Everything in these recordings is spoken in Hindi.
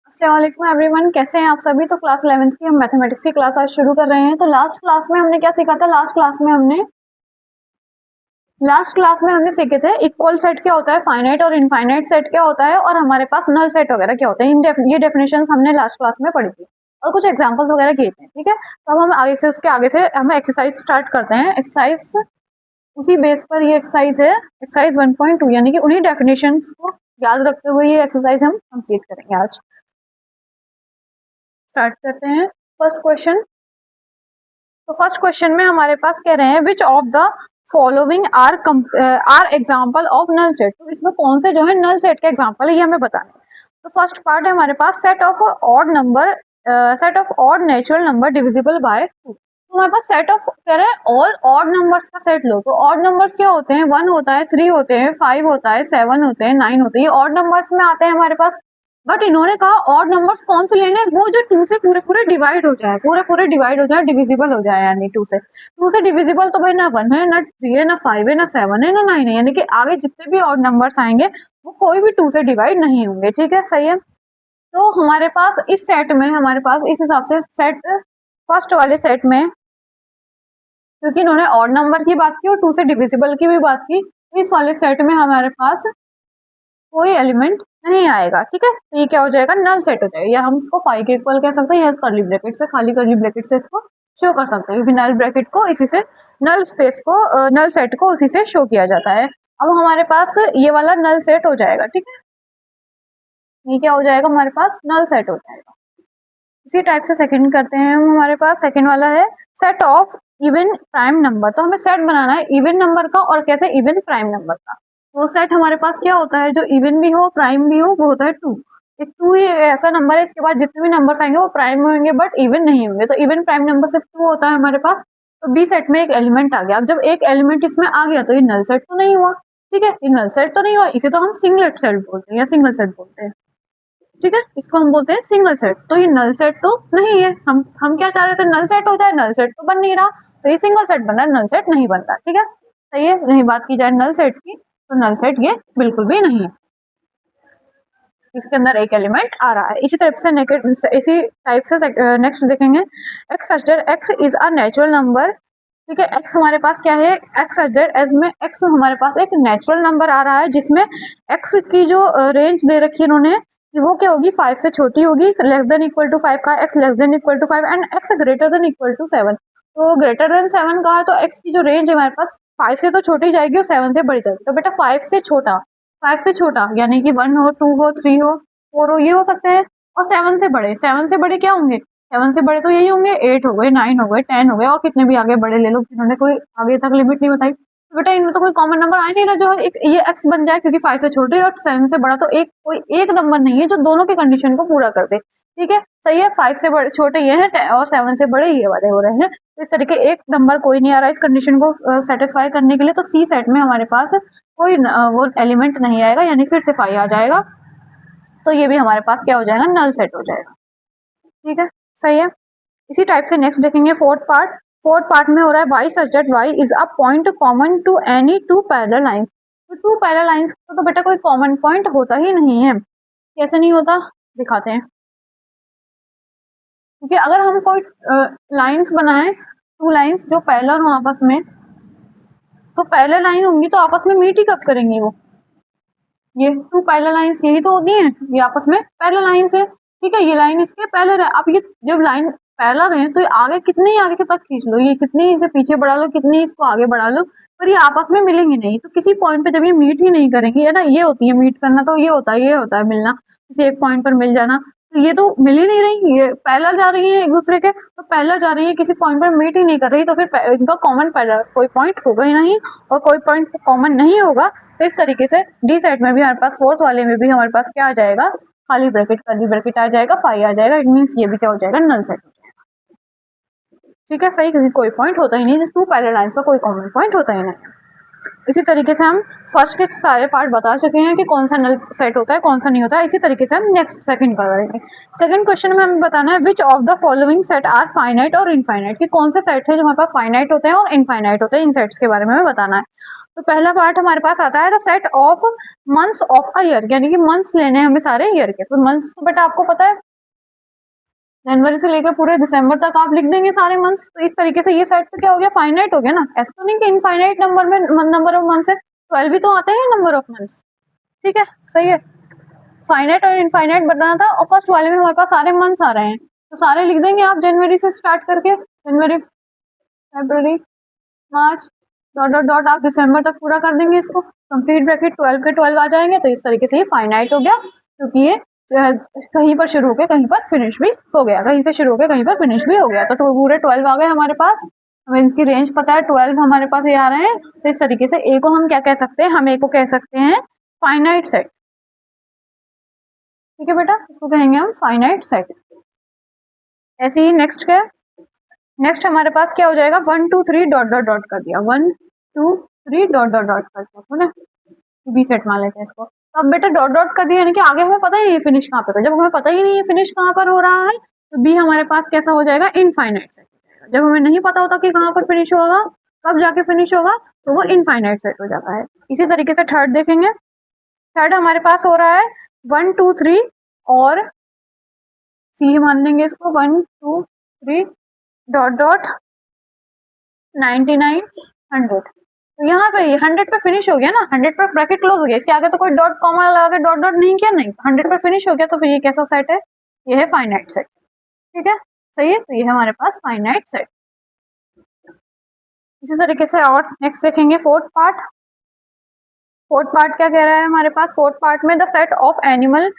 अस्सलाम वालेकुम एवरीवन, कैसे हैं आप सभी। तो क्लास 11th की हम मैथमेटिक्स की क्लास आज शुरू कर रहे हैं। तो लास्ट क्लास में हमने क्या सीखा था। लास्ट क्लास में हमने सीखे थे इक्वल सेट क्या होता है, फाइनाइट और इनफाइनाइट सेट क्या होता है, और हमारे पास नल सेट वगैरह क्या होता है। ये डेफिनेशंस हमने लास्ट क्लास में पढ़ी थी और कुछ एग्जांपल्स वगैरह किए थे। ठीक है, तो अब हम आगे से हम एक्सरसाइज स्टार्ट करते हैं। एक्सरसाइज उसी बेस पर ये एक्सरसाइज है, एक्सरसाइज 1.2, यानी कि उन्हीं डेफिनेशंस को याद रखते हुए ये एक्सरसाइज हम कंप्लीट करेंगे। आज स्टार्ट करते हैं फर्स्ट क्वेश्चन। तो फर्स्ट क्वेश्चन में हमारे पास कह रहे हैं which of the following are example of null set. तो इसमें कौन से जो है नल सेट के एग्जांपल है ये हमें बताना है। तो फर्स्ट पार्ट है हमारे पास set of odd natural number divisible by 2। तो हमारे पास सेट ऑफ कह रहे हैं ऑल ऑड नंबर्स का सेट लो। तो ऑड नंबर्स क्या होते हैं, 1 होता है, 3 होते हैं, 5 होता है, 7 होते हैं, 9 होते हैं, ये ऑड नंबर्स में आते हैं हमारे पास। बट इन्होंने कहा ऑड नंबर्स कौन से लेने हैं, वो जो 2 से पूरे पूरे डिवाइड हो जाए, डिविजिबल हो जाए, यानी 2 से डिविजिबल। तो भाई ना 1 है, ना 3 है, ना 5 है, ना 7 है, ना 9 है, यानी कि आगे जितने भी ऑड नंबर्स आएंगे वो कोई भी 2 से डिवाइड नहीं होंगे। ठीक है, सही है। तो हमारे पास इस सेट में, हमारे पास इस हिसाब से सेट फर्स्ट वाले सेट में, क्योंकि इन्होंने ऑड नंबर की बात की और 2 से डिविजिबल की भी बात की, इस वाले सेट में हमारे पास कोई एलिमेंट नहीं आएगा। ठीक है, तो ये क्या हो जाएगा, नल सेट हो जाएगा। या हम इसको 5 के इक्वल कह सकते हैं, या कर्ली ब्रैकेट से, खाली कर्ली ब्रैकेट से इसको शो कर सकते हैं, क्योंकि नल ब्रैकेट को इसी से, नल स्पेस को, नल सेट को उसी से शो किया जाता है। अब हमारे पास ये वाला नल सेट हो जाएगा। ठीक है, ये क्या हो जाएगा, हमारे पास नल सेट हो जाएगा। इसी टाइप से सेकंड करते हैं हम। हमारे पास सेकंड वाला है set of even prime number. तो हमें सेट बनाना है इवन नंबर का, और कैसे, इवन प्राइम नंबर का। तो सेट हमारे पास क्या होता है, जो इवन भी हो प्राइम भी हो, वो होता है 2। एक 2 ही ऐसा नंबर है, इसके बाद जितने भी नंबर्स आएंगे वो प्राइम होंगे बट इवन नहीं होंगे। तो इवन प्राइम नंबर सिर्फ 2 होता है हमारे पास। तो बी सेट में एक एलिमेंट आ गया। अब जब एक एलिमेंट इसमें आ गया तो ये नल सेट तो नहीं हुआ। ठीक है, ये नल सेट तो नहीं हुआ, इसे तो हम सिंगलेट सेट बोलते हैं या सिंगल सेट बोलते हैं। ठीक है, इसको हम बोलते हैं सिंगल सेट। तो ये नल सेट तो नहीं है। हम क्या चाह रहे थे, नल सेट हो जाए, नल सेट तो बन नहीं रहा, तो ये सिंगल सेट बन रहा है, नल सेट नहीं बन रहा। ठीक है, सही है। नहीं, बात की जाए नल सेट की, तो नल सेट ये बिल्कुल भी नहीं है, इसके अंदर एक एलिमेंट आ रहा है। इसी टाइप से नेक्स्ट देखेंगे x such that x is a natural number. ठीक है, एक्स हमारे पास क्या है, एक्स सच दैट एज में एक्स हमारे पास एक नेचुरल नंबर आ रहा है, जिसमें एक्स की जो रेंज दे रखी है इन्होंने कि वो क्या होगी, 5 से छोटी होगी, लेस देन इक्वल टू 5 का, x less than equal to 5 and x greater than equal to 7। तो ग्रेटर देन 7 का है, तो एक्स की जो रेंज है हमारे पास 5 से तो छोटी जाएगी और 7 से बढ़ी जाएगी। तो बेटा 5 से छोटा यानी कि 1 हो, 2 हो, 3 हो, 4 हो, ये हो सकते हैं। और 7 से बड़े क्या होंगे, 7 से बड़े तो यही होंगे, 8 हो गए, 9 हो गए, 10 हो गए, और कितने भी आगे बड़े ले लो, जिन्होंने कोई आगे तक लिमिट नहीं बताई। तो बेटा इनमें तो कोई कॉमन नंबर आया नहीं ना जो एक ये एक्स बन जाए, क्योंकि 5 से छोटे और 7 से बड़ा, तो कोई एक नंबर नहीं है जो दोनों के कंडीशन को पूरा कर दे। ठीक है, सही है। 5 से बड़े छोटे ये हैं और 7 से बड़े ये वाले हो रहे हैं। तो इस तरीके एक नंबर कोई नहीं आ रहा इस कंडीशन को सेटिस्फाई करने के लिए। तो सी सेट में हमारे पास कोई वो एलिमेंट नहीं आएगा, यानी फिर से 5 आ जाएगा। तो ये भी हमारे पास क्या हो जाएगा, नल सेट हो जाएगा। ठीक है, सही है। इसी टाइप से नेक्स्ट देखेंगे फोर्थ पार्ट में हो रहा है y such that y is a point common to any 2 parallel lines. तो 2 पैरेलल लाइंस को तो बेटा कोई कॉमन पॉइंट होता ही नहीं है। कैसे नहीं होता, दिखाते हैं। क्योंकि अगर हम कोई लाइंस बनाएं, 2 लाइंस जो पैरेलल हो आपस में, तो पैरेलल लाइन होंगी तो आपस में मीट ही कब करेंगी वो। ये 2 पैरेलल लाइंस यही तो होती हैं, ये आपस में पैरेलल लाइंस है। ठीक है, ये लाइन इसके पैरेलल है। अब ये जब लाइन पैरेलल है तो ये आगे कितनी आगे तक खींच लो, ये कितनी इसे पीछे बढ़ा लो, कितनी इसको आगे बढ़ा लो, पर ये आपस में मिलेंगी नहीं। तो किसी पॉइंट पे जब ये मीट ही नहीं करेंगी, है ना, ये होती है मीट करना, तो ये होता है मिलना, किसी एक पॉइंट पर मिल जाना। तो ये तो मिल ही नहीं रही, ये पैरेलल जा रही है एक दूसरे के, तो पैरेलल जा रही है, किसी पॉइंट पर मीट ही नहीं कर रही, तो फिर इनका कॉमन पैरेलल कोई पॉइंट होगा ही नहीं, और कोई पॉइंट कॉमन नहीं होगा। तो इस तरीके से डी सेट में भी हमारे पास, फोर्थ वाले में भी हमारे पास क्या आ जाएगा, खाली ब्रैकेट कर्ली ब्रैकेट आ जाएगा, 5 आ जाएगा। इट मींस ये भी क्या हो जाएगा, नल सेट हो जाएगा। ठीक है, सही, क्योंकि कोई पॉइंट होता ही नहीं, 2 पैरेलल लाइंस का कोई कॉमन पॉइंट होता ही नहीं। इसी तरीके से हम फर्स्ट के सारे पार्ट बता चुके हैं कि कौन सा नल सेट होता है कौन सा नहीं होता है। इसी तरीके से हम नेक्स्ट सेकंड करेंगे। सेकंड क्वेश्चन में हमें बताना है which of the following set are finite और इनफाइनाइट, कि कौन से सेट है जो हमारे पास फाइनाइट होते हैं और इनफाइनाइट होते हैं। इन सेट्स के बारे में हमें बताना है। तो पहला पार्ट हमारे पास आता है the set of months of a year, यानी कि मंथ्स लेने हैं हमें सारे ईयर के। तो मंथ्स तो बेटा आपको पता है जनवरी से लेकर पूरे दिसंबर तक आप लिख देंगे सारे मंथ्स। तो इस तरीके से ये सेट तो क्या हो गया, फाइनाइट हो गया ना। ऐसा तो नहीं कि इनफाइनाइट नंबर में नंबर ऑफ मंथ्स है, 12 भी तो आते हैं नंबर ऑफ मंथ्स। ठीक है, सही है। फाइनाइट और इनफाइनाइट बताना था और फर्स्ट वाले में हमारे पास सारे मंथ्स आ रहे हैं तो सारे लिख देंगे आप जनवरी से स्टार्ट करके, जनवरी फरवरी मार्च डॉट डॉट डॉट आप दिसंबर तक पूरा कर देंगे इसको। कंप्लीट ब्रैकेट 12 के 12 आ जाएंगे। तो इस तरीके से ये फाइनाइट हो गया, क्योंकि ये कहीं पर शुरू होकर कहीं पर फिनिश भी हो गया, कहीं से शुरू होकर कहीं पर फिनिश भी हो गया। तो पूरे 12 आ गए हमारे पास। हमें इसकी रेंज पता है, 12 हमारे पास ये आ रहे हैं। तो इस तरीके से ए को हम क्या कह सकते हैं, हम ए को कह सकते हैं फाइनाइट सेट। ठीक है बेटा, इसको कहेंगे हम फाइनाइट सेट। ऐसे ही नेक्स्ट क्या है, नेक्स्ट हमारे पास क्या हो जाएगा, 1 2 3 डॉट डॉट डॉट कर दिया, 1 2 3 डॉट डॉट डॉट कर दिया ना, बी सेट मान लेते हैं इसको। तो अब बेटा डॉट डॉट कर दिया यानी कि आगे हमें पता ही नहीं है फिनिश कहाँ पे, जब हमें पता ही नहीं है फिनिश कहाँ पर हो रहा है तो बी हमारे पास कैसा हो जाएगा, इनफाइनाइट सेट हो जाएगा। जब हमें नहीं पता होता कि कहाँ पर फिनिश होगा, कब जाके फिनिश होगा, तो वो इनफाइनाइट सेट हो जाता है। इसी तरीके से थर्ड देखेंगे। थर्ड हमारे पास हो रहा है 1 2 3 और सी मान लेंगे इसको, 1 2 3 डॉट डॉट 99 100। तो यहाँ पे 100 पे फिनिश हो गया ना, 100 पर ब्रैकेट क्लोज हो गया, इसके आगे तो कोई डॉट कॉमा लगा के डॉट डॉट नहीं किया, नहीं 100 पर फिनिश हो गया। तो फिर ये कैसा सेट है, ये है फाइनाइट सेट। ठीक है, सही है। तो ये है हमारे पास फाइनाइट सेट। इसी तरीके से और नेक्स्ट देखेंगे फोर्थ पार्ट। फोर्थ पार्ट क्या कह रहा है हमारे पास, फोर्थ पार्ट में the set of animal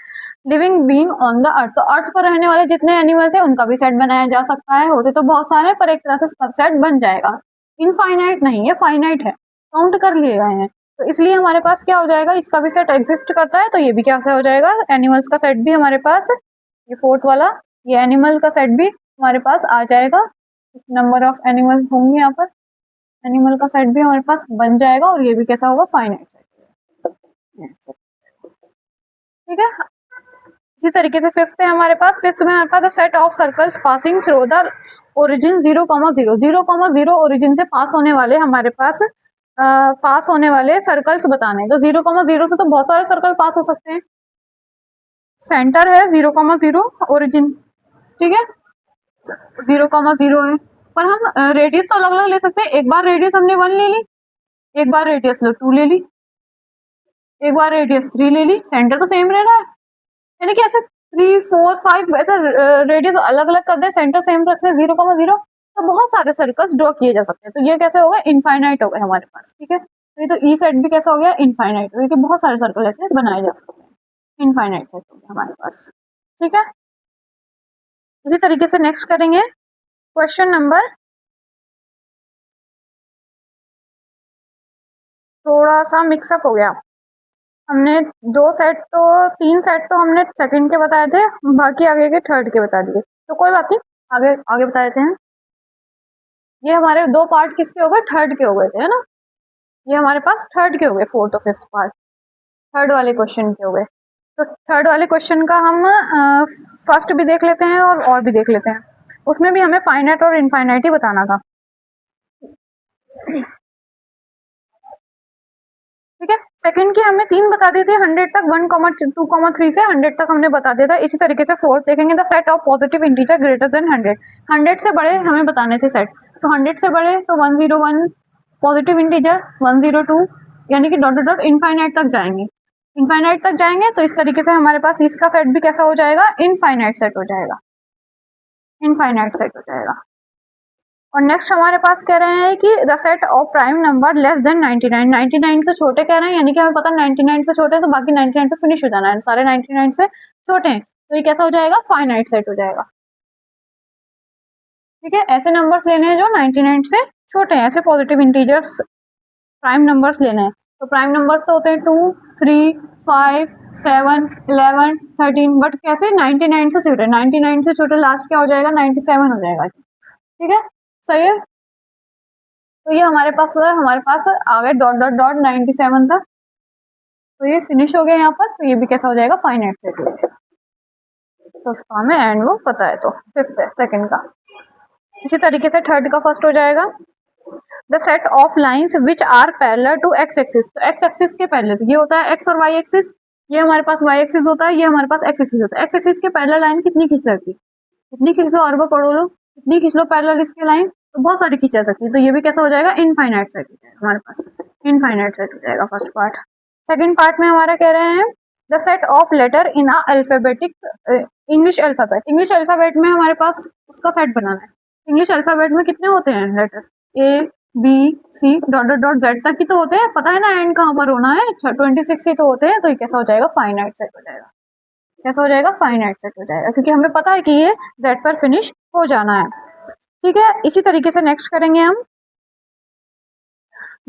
living being on the earth. तो अर्थ पर रहने वाले जितने एनिमल्स हैं उनका भी सेट बनाया जा सकता है। होते तो बहुत सारे पर एक तरह से सब सेट बन जाएगा। इनफाइनाइट नहीं, ये फाइनाइट है, काउंट कर लिए गए हैं। तो इसलिए हमारे पास क्या हो जाएगा, इसका भी सेट एग्जिस्ट करता है। तो ये भी क्या हो जाएगा, एनिमल्स का सेट भी हमारे पास, ये फोर्थ वाला, ये एनिमल का सेट भी हमारे पास आ जाएगा। नंबर ऑफ एनिमल होंगे यहाँ पर, एनिमल का सेट भी हमारे पास बन जाएगा और ये भी कैसा होगा, फाइनाइट सेट। ठीक है, इसी तरीके से फिफ्थ है हमारे पास। फिफ्थ में हमारे पास set of circles passing through the origin 0,0 0,0 origin से पास होने वाले हमारे पास पास होने वाले सर्कल्स बताने। तो 0,0 से तो बहुत सारे सर्कल पास हो सकते हैं। सेंटर है 0,0 ओरिजिन, ठीक है 0,0 है, पर हम रेडियस तो अलग अलग ले सकते हैं। एक बार रेडियस हमने 1 ले ली, एक बार रेडियस 2 ले ली, एक बार रेडियस 3 ले ली, सेंटर तो सेम रह रहा है। यानी कि ऐसे 3 4 5 ऐसे रेडियस अलग अलग कर दे, सेंटर सेम रखते 0,0, तो बहुत सारे सर्कल्स ड्रॉ किए जा सकते हैं। तो ये कैसे होगा, इनफाइनाइट हो गए हमारे पास। ठीक है, तो ये तो ई सेट भी कैसा हो गया, इनफाइनाइट, क्योंकि बहुत सारे सर्कल ऐसे बनाए जा सकते हैं। इनफाइनाइट सेट हो गया हमारे पास। ठीक है, इसी तरीके से नेक्स्ट करेंगे क्वेश्चन नंबर, थोड़ा सा मिक्सअप हो गया। हमने 3 सेट तो हमने सेकंड के बताए थे, बाकी आगे के थर्ड के बता दिए। तो कोई बात नहीं, आगे आगे बता देते हैं। ये हमारे 2 पार्ट किसके हो गए, थर्ड के हो गए थे, है ना। ये हमारे पास थर्ड के हो गए, फोर्थ और फिफ्थ पार्ट थर्ड वाले क्वेश्चन के हो गए। तो थर्ड वाले क्वेश्चन का हम फर्स्ट भी देख लेते हैं और भी देख लेते हैं। उसमें भी हमें फाइनाइट और इनफाइनाइट ही बताना था। ठीक है, सेकंड की हमने 3 बता दी थी, 100 तक, 1,2,3 से 100 तक हमने बता दिया था। इसी तरीके से फोर्थ देखेंगे, the set of positive integer greater than 100। 100 से बड़े हमें बताने थे सेट, तो 100 से बड़े तो 101 पॉजिटिव इंटीजर, 102, यानी कि डॉट डॉट इनफाइनाइट तक जाएंगे, इनफाइनाइट तक जाएंगे। तो इस तरीके से हमारे पास इसका सेट भी कैसा हो जाएगा, इनफाइनाइट सेट हो जाएगा, इनफाइनाइट सेट हो जाएगा। और नेक्स्ट हमारे पास कह रहे हैं कि the set of prime number less than 99, 99 से छोटे कह रहे हैं, यानी कि हमें पता 99 से छोटे हैं तो बाकी 99 पे फिनिश हो जाना है, सारे 99 से छोटे हैं। तो ये कैसा हो जाएगा, फाइनाइट सेट हो जाएगा। ठीक है, ऐसे नंबर्स लेने हैं जो 99 से छोटे हैं, ऐसे पॉजिटिव इंटीजर्स प्राइम नंबर्स लेने हैं। तो प्राइम नंबर्स तो होते हैं 2 3 5 7 11 13, बट कैसे 99 से छोटे, 99 से छोटे लास्ट क्या हो जाएगा, 97 हो जाएगा। ठीक है, सही है। तो ये हमारे पास आ गए डॉट डॉट डॉट 97 तक। तो ये फिनिश हो गया यहाँ पर। तो ये भी कैसा हो जाएगा, फाइनाइट सेट हो जाएगा। तो उसका हमें एंड वो पता है। तो फिफ्थ है सेकंड का। इसी तरीके से थर्ड का फर्स्ट हो जाएगा, the set of lines which are parallel to x axis. तो एक्स एक्सिस के पैरेलल ये होता है एक्स और वाई एक्सिस, ये हमारे पास वाई एक्सिस होता है, ये हमारे पास एक्स एक्सिस होता है। एक्स एक्सिस के पैरेलल लाइन कितनी खींच सकती है, कितनी खींच लो, अरबों करोड़ों, कितनी खींच लो पैरेलल इसके लाइन, तो बहुत सारी खींचा सकती है। तो ये भी कैसा हो जाएगा, इनफाइनाइट सेट हो जाएगा हमारे पास, इनफाइनाइट सेट हो जाएगा फर्स्ट पार्ट। सेकंड पार्ट में हमारा कह रहे हैं the set of letter in a alphabetic English alphabet. English alphabet में हमारे पास उसका सेट बनाना है। इंग्लिश अल्फाबेट में कितने होते हैं letter, A B C dot dot dot Z तक की तो होते हैं, पता है ना एंड कहाँ पर होना है, 26 ही तो होते हैं। तो ये कैसा हो जाएगा, फाइनाइट सेट हो जाएगा। कैसा हो जाएगा, फाइनाइट सेट हो जाएगा, क्योंकि हमें पता है कि ये जेड पर फिनिश हो जाना है। ठीक है, इसी तरीके से नेक्स्ट करेंगे हम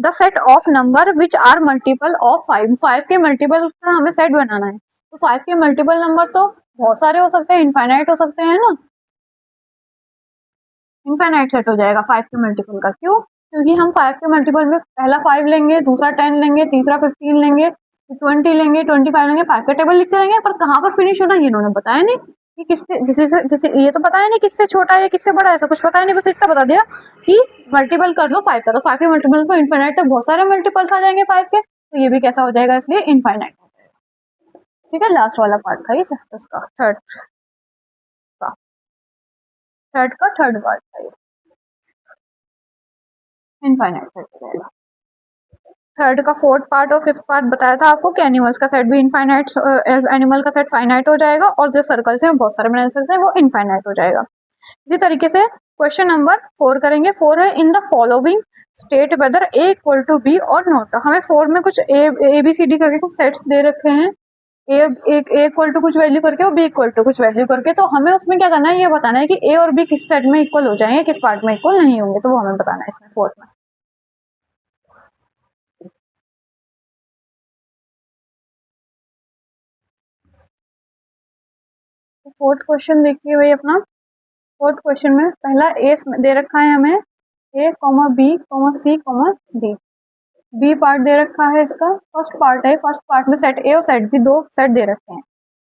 the set of number which are multiple of 5। 5 के मल्टीपल का हमें सेट बनाना है। तो 5 के मल्टीपल नंबर तो बहुत सारे हो सकते हैं, इनफाइनाइट हो सकते हैं ना, इनफाइनाइट सेट हो जाएगा 5 के मल्टीपल का। क्यों, क्योंकि हम 5 के मल्टीपल में पहला 5 लेंगे, दूसरा 10 लेंगे, तीसरा 15 लेंगे, 20 लेंगे, 25 लेंगे, 5 का टेबल लिखते रहेंगे। पर कहाँ पर फिनिश होना ये इन्होंने बताया नहीं कि किससे किसी ये तो बताया नहीं किससे छोटा है किससे बड़ा है, ऐसा कुछ पता नहीं, बस इतना बता दिया कि मल्टीपल कर लो 5 का। तो 5 के मल्टीपल को इनफाइनाइट तक बहुत सारे मल्टीपल्स आ जाएंगे 5 के। तो ये भी कैसा हो जाएगा, इसलिए इनफाइनाइट हो जाएगा। ठीक है, लास्ट वाला पार्ट था ये उसका का थर्ड पार्ट था ये, इनफाइनाइट सेट हो जाएगा। थर्ड का फोर्थ पार्ट और फिफ्थ पार्ट बताया था आपको कि एनिमल्स का सेट भी इनफाइनाइट, एनिमल का सेट फाइनाइट हो जाएगा और जो सर्कल्स हैं बहुत सारे बना सकते हैं वो इनफाइनाइट हो जाएगा। इसी तरीके से क्वेश्चन नंबर 4 करेंगे। 4 है in the following state whether A equal to B और नॉट। हमें 4 में कुछ ए बी सी डी करके कुछ सेट्स दे रखे हैं, ए इक्वल टू कुछ वैल्यू करके और बी इक्वल टू कुछ वैल्यू करके। तो हमें उसमें क्या करना है, ये बताना है कि ए और बी किस सेट में इक्वल हो जाएंगे, किस पार्ट में इक्वल नहीं होंगे। तो वो हमें बताना है इसमें फोर्थ में। फोर्थ क्वेश्चन देखिए भाई अपना। फोर्थ क्वेश्चन में पहला ए दे रखा है हमें, ए comma B comma C comma D. B part दे रखा है इसका, फर्स्ट पार्ट है, फर्स्ट पार्ट में सेट ए और सेट बी, दो सेट दे रखे हैं,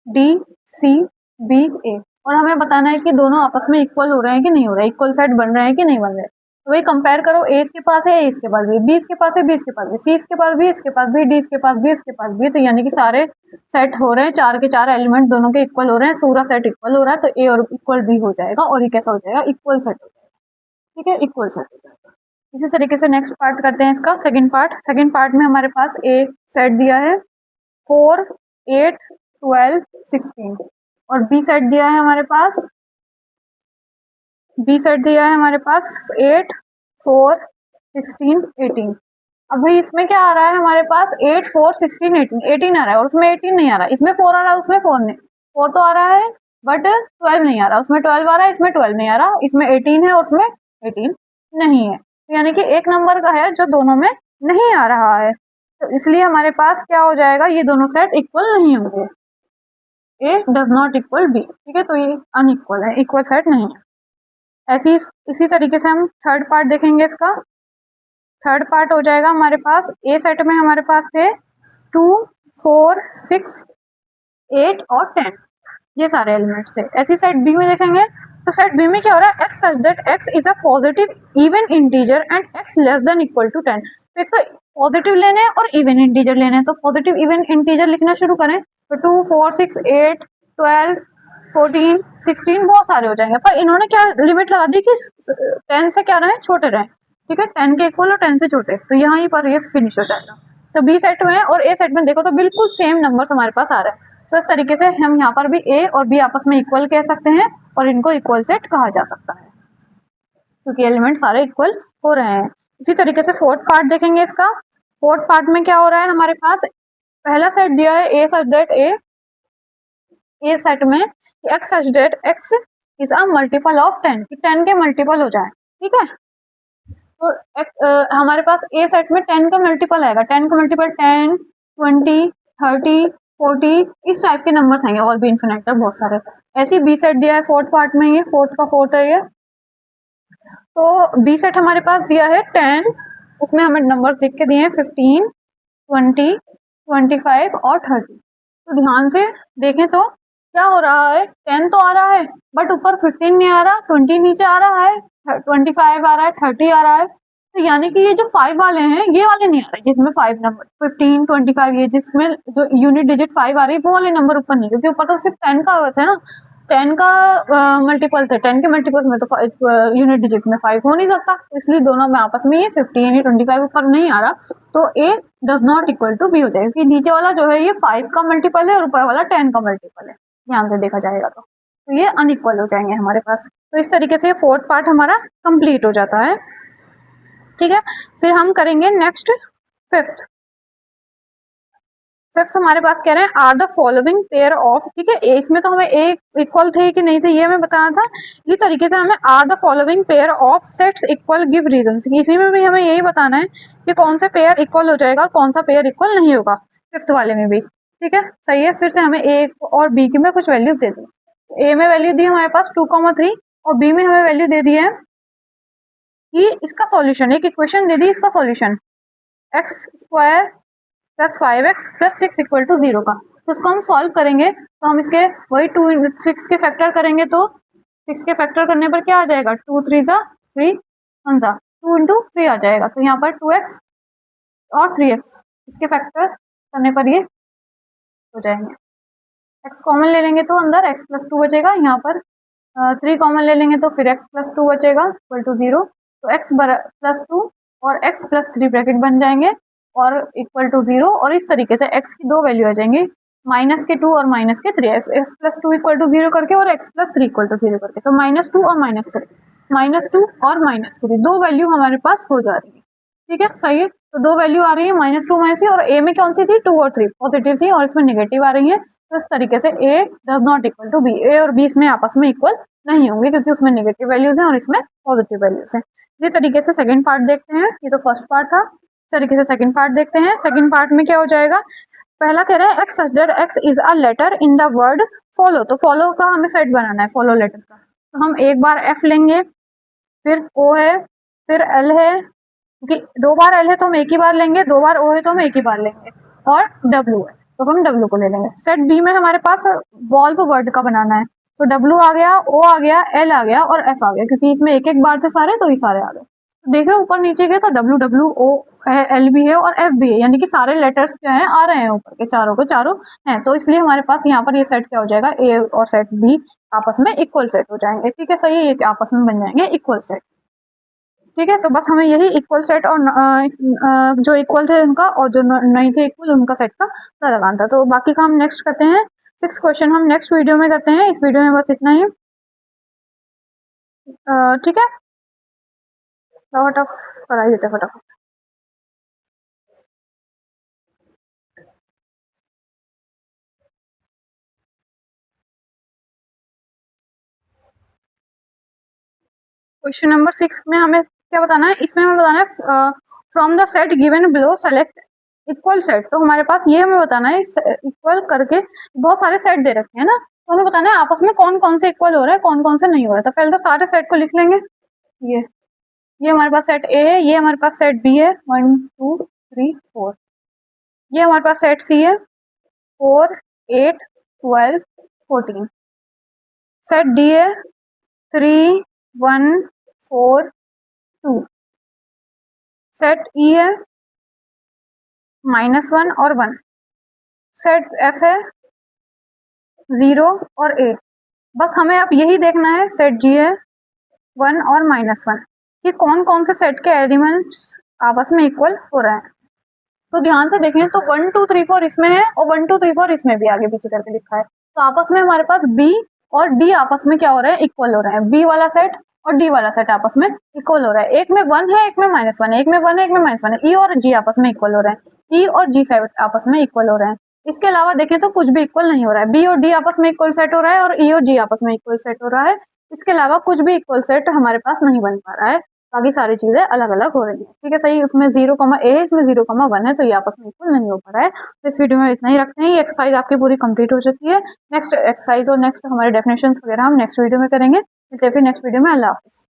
डी सी बी ए। और हमें बताना है कि दोनों आपस में इक्वल हो रहे हैं कि नहीं हो रहे, इक्वल सेट बन रहे हैं कि नहीं बन रहे। तो वही कंपेयर करो, ए इसके पास है, ए इसके पास भी, बी इसके पास है, बी इसके पास भी, सी इसके पास भी, इसके पास भी, डी इसके पास भी, इसके पास भी। तो यानी कि सारे सेट हो रहे हैं, चार के चार एलिमेंट दोनों के इक्वल हो रहे हैं, पूरा सेट इक्वल हो रहा है। तो ए और इक्वल बी हो जाएगा और ये कैसा हो जाएगा, इक्वल सेट हो जाएगा। ठीक है, इक्वल सेट हो जाएगा। इसी तरीके से नेक्स्ट पार्ट करते हैं इसका, सेकंड पार्ट। सेकंड पार्ट में हमारे पास ए सेट दिया है 4 8 12 16 और बी सेट दिया है हमारे पास, बी सेट दिया है हमारे पास 8 4 16 18। अब भाई इसमें क्या आ रहा है हमारे पास, 8 4 16 18, 18 आ रहा है और उसमें 18 नहीं आ रहा, इसमें 4 आ रहा है उसमें 4 नहीं, 4 तो आ रहा है बट 12 नहीं आ रहा, उसमें 12 आ रहा है इसमें 12 नहीं आ रहा, इसमें 18 है और उसमें 18 नहीं है। तो यानी कि एक नंबर का है जो दोनों में नहीं आ रहा है। तो इसलिए हमारे पास क्या हो जाएगा, ये दोनों सेट इक्वल नहीं होंगे, ए डज नॉट इक्वल बी। ठीक है, तो ये अनइक्वल है, इक्वल सेट नहीं है। ऐसी इसी तरीके से हम थर्ड पार्ट देखेंगे इसका। थर्ड पार्ट हो जाएगा हमारे पास, ए सेट में हमारे पास थे 2 4 6 8 और 10, ये सारे एलिमेंट्स थे। ऐसी सेट बी में देखेंगे तो सेट बी में क्या हो रहा है, x such that x is a positive even integer and x less than equal to 10। तो एक तो पॉजिटिव लेने हैं और इवन इंटीजर लेने हैं, तो पॉजिटिव इवन इंटीजर लिखना शुरू करें। तो 2 4 6 8 12 14 16 बहुत सारे हो जाएंगे, पर इन्होंने क्या लिमिट लगा दी कि 10 से क्या रहे, छोटे रहे। ठीक है, 10 के इक्वल और 10 से छोटे, तो यहाँ पर ये फिनिश हो जाएगा। तो बी सेट में और ए सेट में देखो तो बिल्कुल सेम नंबर्स हमारे पास आ रहे हैं। तो इस तरीके से हम यहाँ पर भी ए और बी आपस में इक्वल कह सकते हैं और इनको इक्वल सेट कहा जा सकता है क्योंकि एलिमेंट सारे इक्वल हो रहे हैं। इसी तरीके से फोर्थ पार्ट देखेंगे इसका। फोर्थ पार्ट में क्या हो रहा है हमारे पास, पहला सेट दिया है ए सच दैट ए सेट में x such that x is a multiple of 10, कि 10 के मल्टीपल हो जाए। ठीक है, तो हमारे पास ए सेट में 10 का मल्टीपल आएगा, 10 का मल्टीपल 10 20 30 40 इस टाइप के नंबर्स आएंगे और भी इन्फिनिट तक बहुत सारे। ऐसे बी सेट दिया है फोर्थ पार्ट में, ये फोर्थ का फोर्थ है ये तो बी सेट हमारे पास दिया है 10, उसमें हमें नंबर्स दिख के दिए हैं 15, 20, 25 और 30। तो ध्यान से देखें तो क्या हो रहा है, 10 तो आ रहा है बट ऊपर 15 नहीं आ रहा, 20 नीचे आ रहा है, 25 आ रहा है, 30 आ रहा है। तो यानी कि ये जो 5 वाले हैं ये वाले नहीं आ रहे जिसमें 5 नंबर 15, 25, ये जिसमें जो यूनिट डिजिट 5 आ रही है वो वाले नंबर ऊपर नहीं, क्योंकि ऊपर तो सिर्फ 10 का होता है ना, 10 का मल्टीपल थे, 10 के मल्टीपल में तो यूनिट डिजिट में 5 हो नहीं सकता, तो इसलिए दोनों में आपस में ये 15 या 25 ऊपर नहीं आ रहा, तो A does not equal to B हो जाएगा, क्योंकि नीचे वाला जो है ये 5 का मल्टीपल है और ऊपर वाला 10 का मल्टीपल है, ध्यान से देखा जाएगा तो ये अनइक्वल हो जाएंगे हमारे पास। तो इस तरीके से फोर्थ पार्ट हमारा कंप्लीट हो जाता है। ठीक है, फिर हम करेंगे नेक्स्ट फिफ्थ। फिफ्थ हमारे पास कह रहे हैं are the following pair of, ठीक है, इसमें तो हमें एक इक्वल थे कि नहीं थे ये हमें बताना था, इसी तरीके से हमें are the following pair of sets equal give reasons, इसी में भी हमें यही बताना है कि कौन सा पेयर इक्वल हो जाएगा और कौन सा पेयर इक्वल नहीं होगा, फिफ्थ वाले में भी। ठीक है, सही है। फिर से हमें ए और बी की में कुछ वैल्यूज दे दी, ए में वैल्यू दी हमारे पास 2,3 और बी में हमें वैल्यू दे दी है कि इसका सॉल्यूशन, एक इक्वेशन दे दी इसका solution x² plus 5x plus 6 equal to 0 का, तो इसको हम सॉल्व करेंगे तो हम इसके वही 6 के फैक्टर करेंगे, तो 6 के फैक्टर करने पर क्या आ जाएगा, 2 3 जा 3 1 जा 2 इंटू 3 आ जाएगा, तो यहाँ पर 2x और 3x इसके फैक्टर करने पर ये हो जाएंगे। x कॉमन ले लेंगे तो अंदर x प्लस 2 बचेगा, यहाँ पर 3 कॉमन ले लेंगे तो फिर x प्लस 2 बचेगा इक्वल टू 0, तो x प्लस 2 और x प्लस 3 ब्रैकेट बन जाएंगे और इक्वल टू 0, और इस तरीके से x की दो वैल्यू आ जाएंगी, माइनस के 2 और माइनस के 3, x प्लस 2 इक्वल टू 0 करके और x प्लस 3 इक्वल टू 0 करके, तो -2 और -3, -2 और -3 दो वैल्यू हमारे पास हो जा रही है। ठीक है, सही है। तो दो वैल्यू आ रही है -2 -3, और a में कौन सी थी, 2 और 3 पॉजिटिव थी और इसमें नेगेटिव आ रही है, तो इस तरीके से a does not equal to b, a और b इसमें आपस में इक्वल नहीं होंगे क्योंकि उसमें नेगेटिव वैल्यूज हैं और इसमें पॉजिटिव वैल्यूज हैं। इसी तरीके से सेकंड पार्ट देखते हैं, ये तो फर्स्ट पार्ट था, इस तरीके से सेकंड पार्ट देखते हैं। सेकंड पार्ट में क्या हो जाएगा, पहला कह रहा है x such that x is a letter in the word follow, तो फॉलो का हमें सेट बनाना है, फॉलो लेटर का, तो हम एक बार एफ लेंगे, फिर ओ है, फिर एल है, क्योंकि दो बार एल है तो हम एक ही बार लेंगे, दो बार ओ है तो हम एक ही बार लेंगे, और डब्ल्यू है तो हम डब्ल्यू को ले लेंगे। सेट बी में हमारे पास वॉल्व वर्ड का बनाना है, तो डब्ल्यू आ गया, ओ आ गया, एल आ गया और एफ आ गया, क्योंकि इसमें एक एक बार थे सारे तो ये सारे आ गए। तो देखो ऊपर नीचे गए तो डब्ल्यू डब्ल्यू ओ है, एल भी है और एफ भी है, यानी कि सारे लेटर्स क्या है आ रहे हैं ऊपर के चारों हैं, तो इसलिए हमारे पास यहाँ पर ये सेट क्या हो जाएगा, ए और सेट बी आपस में इक्वल सेट हो जाएंगे। ठीक है, सही है, ये आपस में बन जाएंगे इक्वल सेट। ठीक है, तो बस हमें यही इक्वल सेट और जो इक्वल थे उनका और जो नहीं थे इक्वल उनका सेट का पता लगाना था, तो बाकी का हम नेक्स्ट करते हैं। 6 क्वेश्चन हम नेक्स्ट वीडियो में करते हैं, इस वीडियो में बस इतना ही। ठीक है, फटाफट कराई देते फटाफट। क्वेश्चन नंबर 6 में हमें क्या बताना है, इसमें हमें बताना है from the set given below select equal set, तो हमारे पास ये हमें बताना है इक्वल करके बहुत सारे सेट दे रखे हैं ना, तो हमें बताना है आपस में कौन कौन से इक्वल हो रहा है कौन कौन से नहीं हो रहा है। तो पहले तो सारे सेट को लिख लेंगे, ये हमारे पास सेट ए है, ये हमारे पास सेट बी है 1 2 3 4, ये हमारे पास सेट सी है 4 8 12 14, सेट डी है 3 1 4 2, सेट ई है -1 और 1, सेट एफ है 0 और ए। बस हमें अब यही देखना है सेट जी है 1 और -1 कि कौन कौन से सेट के एलिमेंट्स आपस में इक्वल हो रहे हैं। तो ध्यान से देखें तो 1 2 3 4 इसमें है और 1 2 3 4 इसमें भी आगे पीछे करके लिखा है, तो आपस में हमारे पास बी और डी आपस में क्या हो रहा है, इक्वल हो रहे हैं, बी वाला सेट और डी वाला सेट आपस में इक्वल हो रहा है, एक में 1 है एक में -1 है, एक में 1 है एक में -1 है, ई और जी आपस में इक्वल हो रहे हैं, ई और जी सेट आपस में इक्वल हो रहे हैं। इसके अलावा देखें तो कुछ भी इक्वल नहीं हो रहा है, बी और डी आपस में इक्वल सेट हो रहा है और ई और जी आपस में इक्वल सेट हो रहा है, इसके अलावा कुछ भी इक्वल सेट हमारे पास नहीं बन पा रहा है, बाकी सारी चीजें अलग अलग हो रही है। ठीक है, सही, उसमें 0, a है, इसमें 0, 1 है, तो ये आपस में इक्वल नहीं हो पा रहा है। तो इस वीडियो में इतना ही रखते हैं, ये एक्सरसाइज आपकी पूरी कंप्लीट हो चुकी है। नेक्स्ट एक्सरसाइज और नेक्स्ट हमारे डेफिनेशंस वगैरह हम नेक्स्ट वीडियो में करेंगे। मिलते हैं फिर नेक्स्ट वीडियो में, अल्लाह हाफिज़।